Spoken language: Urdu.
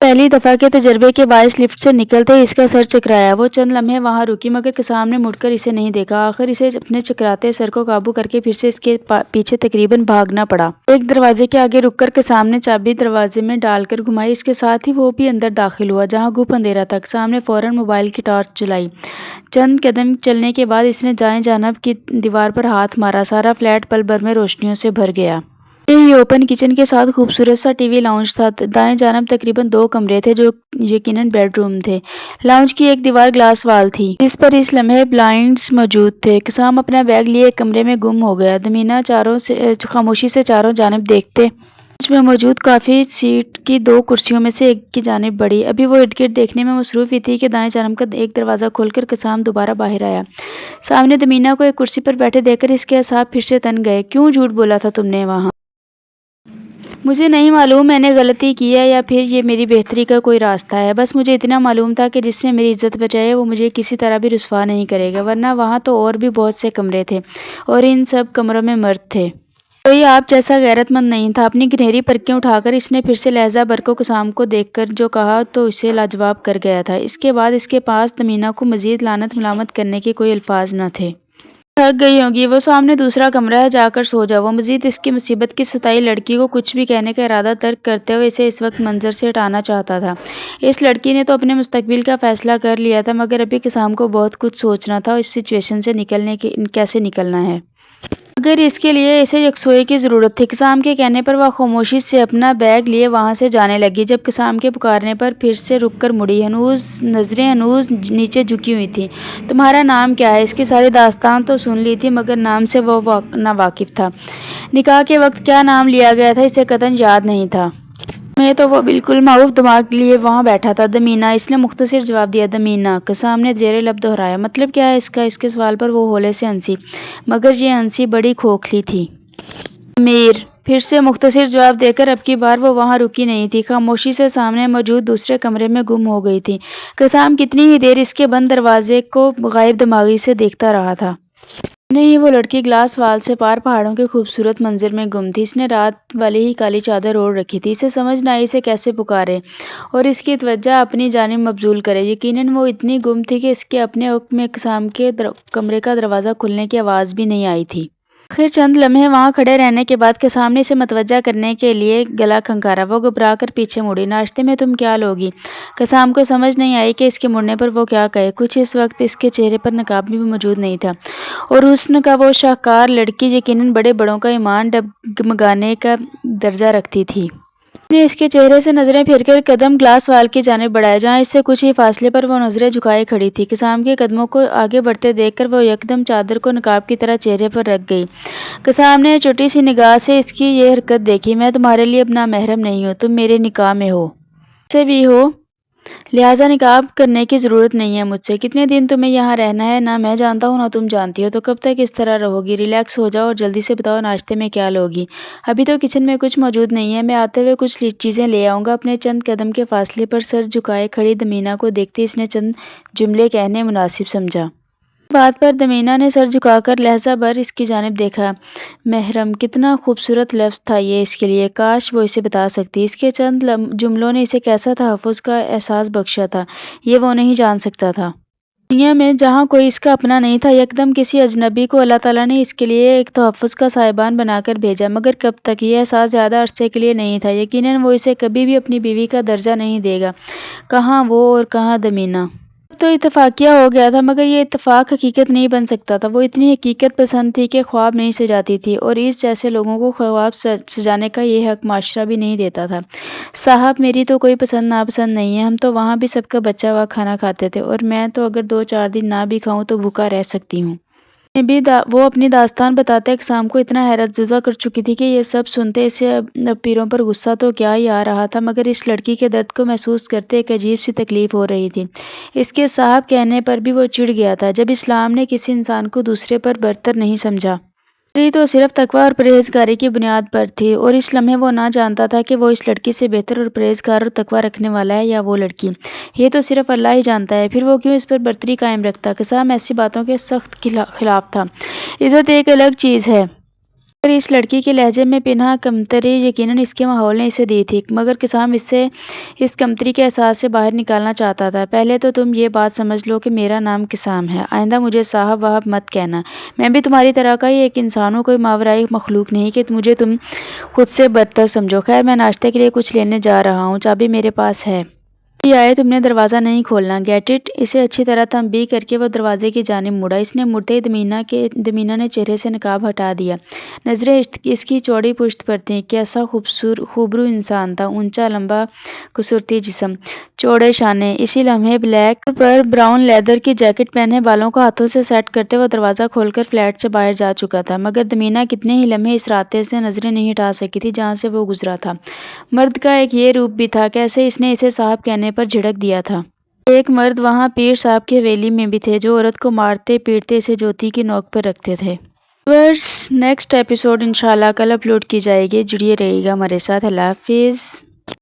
پہلی دفعہ کے تجربے کے باعث لفٹ سے نکلتے ہی اس کا سر چکرایا۔ وہ چند لمحے وہاں رکی مگر قسام نے مڑ کر اسے نہیں دیکھا۔ آخر اسے اپنے چکراتے سر کو قابو کر کے پھر سے اس کے پیچھے تقریباً بھاگنا پڑا۔ ایک دروازے کے آگے رک کر قسام نے چابی دروازے میں ڈال کر گھمائی۔ اس کے ساتھ ہی وہ بھی اندر داخل ہوا جہاں گھپ اندھیرا تھا۔ قسام نے فوراً موبائل کی ٹارچ جلائی۔ چند قدم چلنے کے بعد اس نے دائیں جانب کی دیوار پر ہاتھ مارا۔ سارا فلیٹ پل بھر میں روشنیوں سے بھر گیا۔ یہ اوپن کچن کے ساتھ خوبصورت سا ٹی وی لاؤنج تھا۔ دائیں جانب تقریباً 2 کمرے تھے جو یقیناً بیڈ روم تھے۔ لاؤنج کی ایک دیوار گلاس وال تھی جس پر اس لمحے بلائنڈز موجود تھے۔ قسام اپنا بیگ لیے ایک کمرے میں گم ہو گیا۔ دمینہ خاموشی سے چاروں جانب دیکھتے لاؤنج میں موجود کافی سیٹ کی 2 کرسیوں میں سے ایک کی جانب بڑھی۔ ابھی وہ ارد گرد دیکھنے میں مصروف ہی تھی کہ دائیں جانب کا ایک دروازہ کھول کر قسام دوبارہ باہر آیا۔ سامنے دمینہ کو ایک کرسی پر بیٹھے دیکھ کر اس کے اعصاب پھر سے تن گئے۔ کیوں جھوٹ بولا تھا تم نے وہاں؟ مجھے نہیں معلوم میں نے غلطی کی ہے یا پھر یہ میری بہتری کا کوئی راستہ ہے۔ بس مجھے اتنا معلوم تھا کہ جس نے میری عزت بچائی ہے وہ مجھے کسی طرح بھی رسوا نہیں کرے گا، ورنہ وہاں تو اور بھی بہت سے کمرے تھے اور ان سب کمروں میں مرد تھے۔ کوئی آپ جیسا غیرت مند نہیں تھا۔ اپنی گنہری پرکھیں اٹھا کر اس نے پھر سے لہجہ بھر کو قسام کو دیکھ کر جو کہا تو اسے لاجواب کر گیا تھا۔ اس کے بعد اس کے پاس دمینہ کو مزید لعنت ملامت کرنے کے کوئی الفاظ نہ تھے۔ تھک گئی ہوگی، وہ سامنے دوسرا کمرہ ہے، جا کر سو جاؤ۔ وہ مزید اس کی مصیبت کی ستائی لڑکی کو کچھ بھی کہنے کا ارادہ ترک کرتے ہوئے اسے اس وقت منظر سے ہٹانا چاہتا تھا۔ اس لڑکی نے تو اپنے مستقبل کا فیصلہ کر لیا تھا مگر ابھی قسام کو بہت کچھ سوچنا تھا اور اس سچویشن سے کیسے نکلنا ہے۔ مگر اس کے لیے اسے یکسوئی کی ضرورت تھی۔ قسام کے کہنے پر وہ خاموشی سے اپنا بیگ لیے وہاں سے جانے لگی۔ جب قسام کے پکارنے پر پھر سے رک کر مڑی، نظریں ہنوز نیچے جھکی ہوئی تھیں۔ تمہارا نام کیا ہے؟ اس کی ساری داستان تو سن لی تھی مگر نام سے وہ نا واقف تھا۔ نکاح کے وقت کیا نام لیا گیا تھا اسے قطعاً یاد نہیں تھا۔ میں تو وہ بالکل معروف دماغ لیے وہاں بیٹھا تھا۔ دمینہ، اس نے مختصر جواب دیا۔ دمینہ، قسام نے زیر لب دہرایا۔ مطلب کیا ہے اس کا؟ اس کے سوال پر وہ ہولے سے ہنسی مگر یہ ہنسی بڑی کھوکھلی تھی۔ امیر، پھر سے مختصر جواب دے کر اب کی بار وہ وہاں رکی نہیں تھی، خاموشی سے سامنے موجود دوسرے کمرے میں گم ہو گئی تھی۔ قسام کتنی ہی دیر اس کے بند دروازے کو غائب دماغی سے دیکھتا رہا تھا۔ نہیں، وہ لڑکی گلاس وال سے پار پہاڑوں کے خوبصورت منظر میں گم تھی۔ اس نے رات والی ہی کالی چادر اوڑھ رکھی تھی۔ اسے سمجھ نہ آئی اسے کیسے پکارے اور اس کی توجہ اپنی جانب مبذول کرے۔ یقیناً وہ اتنی گم تھی کہ اس کے اپنے حکم میں قسام کے کمرے کا دروازہ کھلنے کی آواز بھی نہیں آئی تھی۔ آخر چند لمحے وہاں کھڑے رہنے کے بعد قسام نے اسے متوجہ کرنے کے لیے گلا کھنکارا۔ وہ گھبرا کر پیچھے مڑی۔ ناشتے میں تم کیا لوگی؟ قسام کو سمجھ نہیں آئی کہ اس کے مڑنے پر وہ کیا کہے۔ کچھ اس وقت اس کے چہرے پر نقاب بھی موجود نہیں تھا اور حسن کا وہ شاہکار لڑکی یقیناً بڑے بڑوں کا ایمان ڈگمگانے کا درجہ رکھتی تھی۔ اس نے اس کے چہرے سے نظریں پھیر کر قدم گلاس وال کی جانب بڑھائے جہاں اس سے کچھ ہی فاصلے پر وہ نظریں جھکائے کھڑی تھی۔ قسام کے قدموں کو آگے بڑھتے دیکھ کر وہ یکدم چادر کو نقاب کی طرح چہرے پر رکھ گئی۔ قسام نے چھوٹی سی نگاہ سے اس کی یہ حرکت دیکھی۔ میں تمہارے لیے اب نامحرم نہیں ہوں، تم میرے نکاح میں ہو، سے بھی ہو، لہٰذا نقاب کرنے کی ضرورت نہیں ہے مجھ سے۔ کتنے دن تمہیں یہاں رہنا ہے نہ میں جانتا ہوں نہ تم جانتی ہو، تو کب تک اس طرح رہو گی؟ ریلیکس ہو جاؤ اور جلدی سے بتاؤ ناشتے میں کیا لوگی؟ ابھی تو کچن میں کچھ موجود نہیں ہے، میں آتے ہوئے کچھ چیزیں لے آؤں گا۔ اپنے چند قدم کے فاصلے پر سر جھکائے کھڑی دمینہ کو دیکھتے اس نے چند جملے کہنے مناسب سمجھا۔ بات پر دمینہ نے سر جھکا کر لہجہ بھر اس کی جانب دیکھا۔ محرم، کتنا خوبصورت لفظ تھا یہ اس کے لیے، کاش وہ اسے بتا سکتی۔ اس کے چند جملوں نے اسے کیسا تحفظ کا احساس بخشا تھا یہ وہ نہیں جان سکتا تھا۔ دنیا میں جہاں کوئی اس کا اپنا نہیں تھا، یکدم کسی اجنبی کو اللہ تعالیٰ نے اس کے لیے ایک تحفظ کا سائبان بنا کر بھیجا۔ مگر کب تک؟ یہ احساس زیادہ عرصے کے لیے نہیں تھا۔ یقیناً وہ اسے کبھی بھی اپنی بیوی کا درجہ نہیں دے گا۔ کہاں وہ اور کہاں دمینہ؟ تو اتفاقیہ ہو گیا تھا مگر یہ اتفاق حقیقت نہیں بن سکتا تھا۔ وہ اتنی حقیقت پسند تھی کہ خواب نہیں سجاتی تھی اور اس جیسے لوگوں کو خواب سجانے کا یہ حق معاشرہ بھی نہیں دیتا تھا۔ صاحب، میری تو کوئی پسند ناپسند نہیں ہے، ہم تو وہاں بھی سب کا بچہ ہوا کھانا کھاتے تھے اور میں تو اگر 2-4 دن نہ بھی کھاؤں تو بھوکا رہ سکتی ہوں۔ وہ اپنی داستان بتاتے قسام کو اتنا حیرت زدہ کر چکی تھی کہ یہ سب سنتے اسے اب پیروں پر غصہ تو کیا ہی آ رہا تھا مگر اس لڑکی کے درد کو محسوس کرتے ایک عجیب سی تکلیف ہو رہی تھی۔ اس کے صاحب کہنے پر بھی وہ چڑ گیا تھا۔ جب اسلام نے کسی انسان کو دوسرے پر برتر نہیں سمجھا تو صرف تقویٰ اور پرہیزگاری کی بنیاد پر تھی، اور اس لمحے وہ نہ جانتا تھا کہ وہ اس لڑکی سے بہتر اور پرہیزگار اور تقویٰ رکھنے والا ہے یا وہ لڑکی۔ یہ تو صرف اللہ ہی جانتا ہے۔ پھر وہ کیوں اس پر برتری قائم رکھتا؟ قسام ایسی باتوں کے سخت خلاف تھا۔ عزت ایک الگ چیز ہے۔ پر اس لڑکی کے لہجے میں پنہاں کمتری یقیناً اس کے ماحول نے اسے دی تھی، مگر کسام اسے اس کمتری کے احساس سے باہر نکالنا چاہتا تھا۔ پہلے تو تم یہ بات سمجھ لو کہ میرا نام کسام ہے، آئندہ مجھے صاحب واحب مت کہنا۔ میں بھی تمہاری طرح کا ہی ایک انسان ہوں، کوئی ماورائی مخلوق نہیں کہ مجھے تم خود سے برتر سمجھو۔ خیر میں ناشتے کے لیے کچھ لینے جا رہا ہوں، چابی میرے پاس ہے۔ آئے تم نے دروازہ نہیں کھولنا، گیٹ اٹ۔ اسے اچھی طرح تنبیہ کر کے وہ دروازے کی جانب مڑا۔ اس نے مڑتے ہی دمینہ نے چہرے سے نقاب ہٹا دیا۔ نظریں اس کی چوڑی پشت پر تھیں۔ کیسا خوبرو انسان تھا، اونچا لمبا کسورتی جسم، چوڑے شانے۔ اسی لمحے بلیک پر براؤن لیدر کی جیکٹ پہنے، بالوں کو ہاتھوں سے سیٹ کرتے وہ دروازہ کھول کر فلیٹ سے باہر جا چکا تھا، مگر دمینہ کتنے ہی لمحے اس راستے سے نظریں نہیں ہٹا سکی تھی جہاں سے وہ گزرا تھا۔ مرد کا ایک یہ روپ بھی تھا، کیسے اس نے اسے صاحب کہنے پر جھڑک دیا تھا۔ ایک مرد وہاں پیر صاحب کی حویلی میں بھی تھے جو عورت کو مارتے پیٹتے اسے جوتی کی نوک پر رکھتے تھے۔ نیکسٹ ایپیسوڈ انشاءاللہ کل اپلوڈ کی جائے گی، جڑیے رہیے گا ہمارے ساتھ۔ اللہ حافظ۔